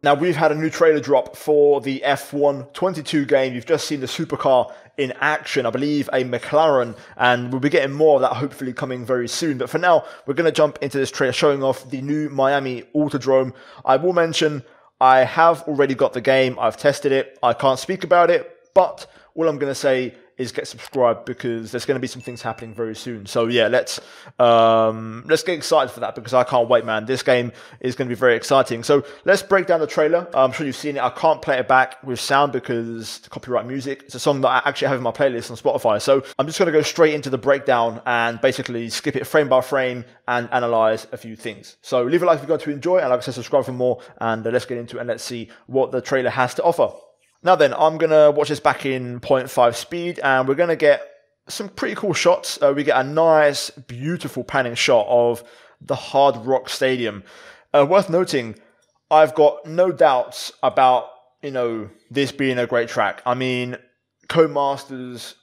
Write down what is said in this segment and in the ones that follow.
Now, we've had a new trailer drop for the F1 22 game. You've just seen the supercar in action, I believe a McLaren, and we'll be getting more of that hopefully coming very soon. But for now, we're going to jump into this trailer showing off the new Miami Autodrome. I will mention I have already got the game. I've tested it. I can't speak about it, but all I'm going to say is get subscribed because there's going to be some things happening very soon. So yeah, let's get excited for that because I can't wait, man. This game is going to be very exciting. So let's break down the trailer. I'm sure you've seen it. I can't play it back with sound because it's copyright music. It's a song that I actually have in my playlist on Spotify. So I'm just going to go straight into the breakdown and basically skip it frame by frame and analyze a few things. So leave a like if you're going to enjoy, and like I said, subscribe for more, and let's get into it and let's see what the trailer has to offer. Now then, I'm going to watch this back in 0.5 speed, and we're going to get some pretty cool shots. We get a nice, beautiful panning shot of the Hard Rock Stadium. Worth noting, I've got no doubts about, this being a great track. I mean, Codemasters,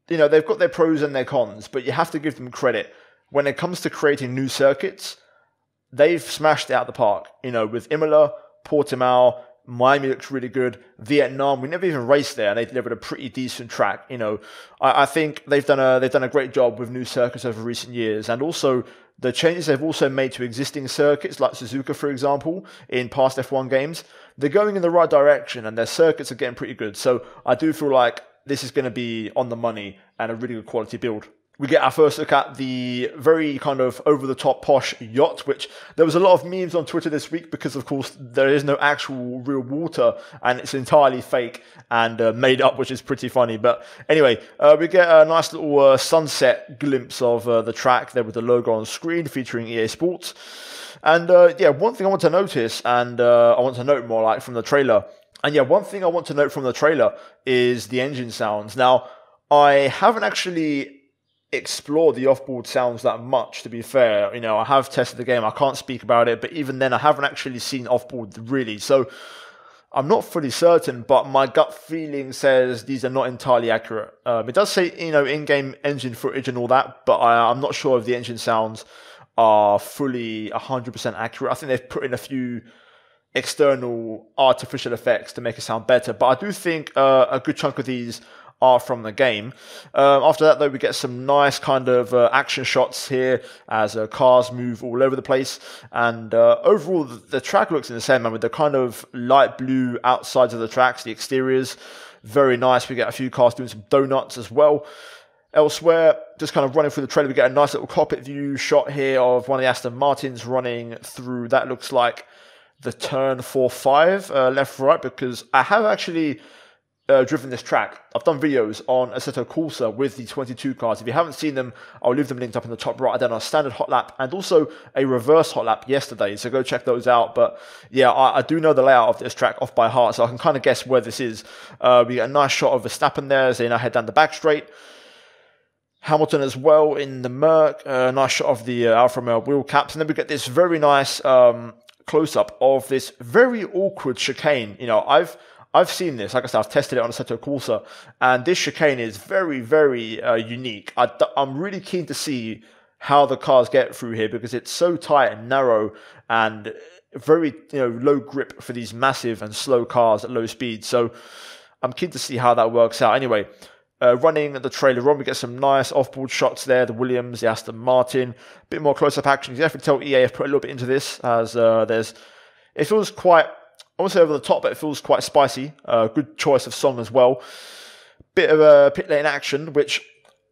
they've got their pros and their cons, but you have to give them credit. When it comes to creating new circuits, they've smashed it out the park. With Imola, Portimao, Miami looks really good. Vietnam, we never even raced there, and they delivered a pretty decent track. I think they've done a great job with new circuits over recent years, and also the changes they've also made to existing circuits, like Suzuka, for example, in past F1 games. They're going in the right direction, and their circuits are getting pretty good. So I do feel like this is going to be on the money and a really good quality build. We get our first look at the very kind of over-the-top posh yacht, which there was a lot of memes on Twitter this week because, of course, there is no actual real water and it's entirely fake and made up, which is pretty funny. But anyway, we get a nice little sunset glimpse of the track there with the logo on screen featuring EA Sports. And yeah, one thing I want to notice, and I want to note more like from the trailer, and yeah, one thing I want to note from the trailer is the engine sounds. Now, I haven't actually explore the off-board sounds that much, to be fair. I have tested the game, I can't speak about it, but even then I haven't actually seen off-board really, so I'm not fully certain, but my gut feeling says these are not entirely accurate. It does say, in-game engine footage and all that, but I'm not sure if the engine sounds are fully 100% accurate. I think they've put in a few external artificial effects to make it sound better, but I do think a good chunk of these are from the game. After that, though, we get some nice kind of action shots here as cars move all over the place. And overall, the track looks insane, man, with the kind of light blue outsides of the tracks, the exteriors. Very nice. We get a few cars doing some donuts as well. Elsewhere, just kind of running through the trailer, we get a nice little cockpit view shot here of one of the Aston Martins running through. That looks like the turn 4-5, left right, because I have actually driven this track. I've done videos on Assetto Corsa with the 22 cars. If you haven't seen them, I'll leave them linked up in the top right. I done a standard hot lap and also a reverse hot lap yesterday, so go check those out. But yeah, I do know the layout of this track off by heart, so I can kind of guess where this is. We get a nice shot of Verstappen there as they now head down the back straight. Hamilton as well in the Merc. Nice shot of the Alfa Romeo wheel caps, and then we get this very nice close-up of this very awkward chicane. I've seen this, like I said, I've tested it on Assetto Corsa, and this chicane is very, very unique. I'm really keen to see how the cars get through here because it's so tight and narrow and very low grip for these massive and slow cars at low speed. So I'm keen to see how that works out. Anyway, running the trailer on, we get some nice off-board shots there. The Williams, the Aston Martin, a bit more close-up action. You definitely tell EA have put a little bit into this as it feels quite, I won't say over the top, but it feels quite spicy. Good choice of song as well. Bit of a pit lane action, which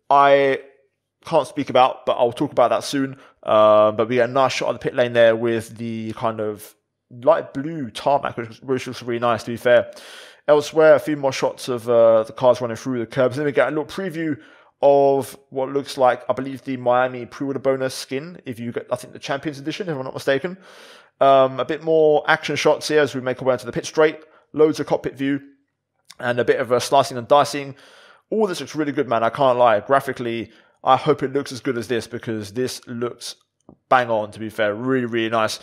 I can't speak about, but I'll talk about that soon. But we get a nice shot of the pit lane there with the kind of light blue tarmac, which looks really nice, to be fair. Elsewhere, a few more shots of the cars running through the curbs. Then we get a little preview of what looks like, I believe, the Miami pre-order bonus skin, if you get, I think, the Champions Edition, if I'm not mistaken. A bit more action shots here as we make our way into the pit straight. Loads of cockpit view and a bit of slicing and dicing. All this looks really good, man. I can't lie. Graphically, I hope it looks as good as this because this looks bang on, to be fair. Really, really nice.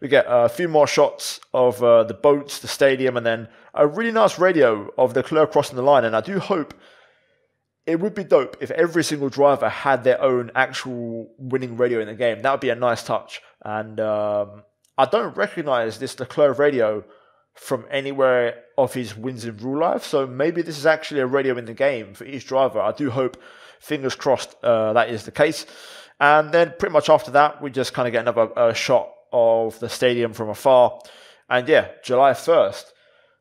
We get a few more shots of the boats, the stadium, and then a really nice radio of Leclerc crossing the line. And I do hope it would be dope if every single driver had their own actual winning radio in the game. That would be a nice touch. And I don't recognize this Leclerc radio from anywhere of his wins in real life. So maybe this is actually a radio in the game for each driver. I do hope, fingers crossed, that is the case. And then pretty much after that, we just kind of get another shot of the stadium from afar. And yeah, July 1st,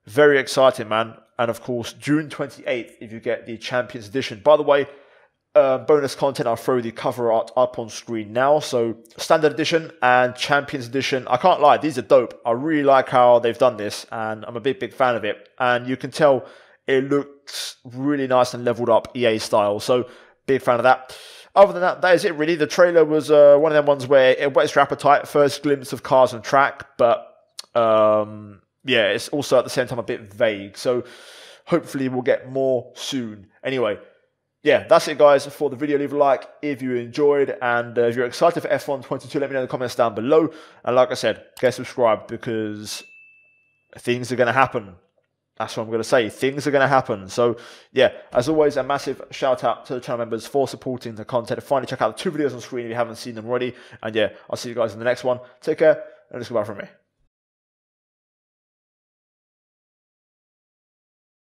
very exciting, man. And of course, June 28th, if you get the Champions Edition. By the way, bonus content, I'll throw the cover art up on screen now. So Standard Edition and Champions Edition, I can't lie, these are dope. I really like how they've done this, and I'm a big fan of it. And you can tell it looks really nice and leveled up EA style. So big fan of that. Other than that, that is it really. The trailer was one of them ones where it whets your appetite. First glimpse of cars and track, but yeah, it's also at the same time a bit vague. So hopefully we'll get more soon. Anyway, yeah, that's it, guys, for the video. Leave a like if you enjoyed, and if you're excited for F1 22, let me know in the comments down below. And like I said, get subscribed, because things are going to happen. That's what I'm going to say. Things are going to happen. So, yeah, as always, a massive shout out to the channel members for supporting the content. Finally, check out the 2 videos on screen if you haven't seen them already. And yeah, I'll see you guys in the next one. Take care, and it's goodbye from me.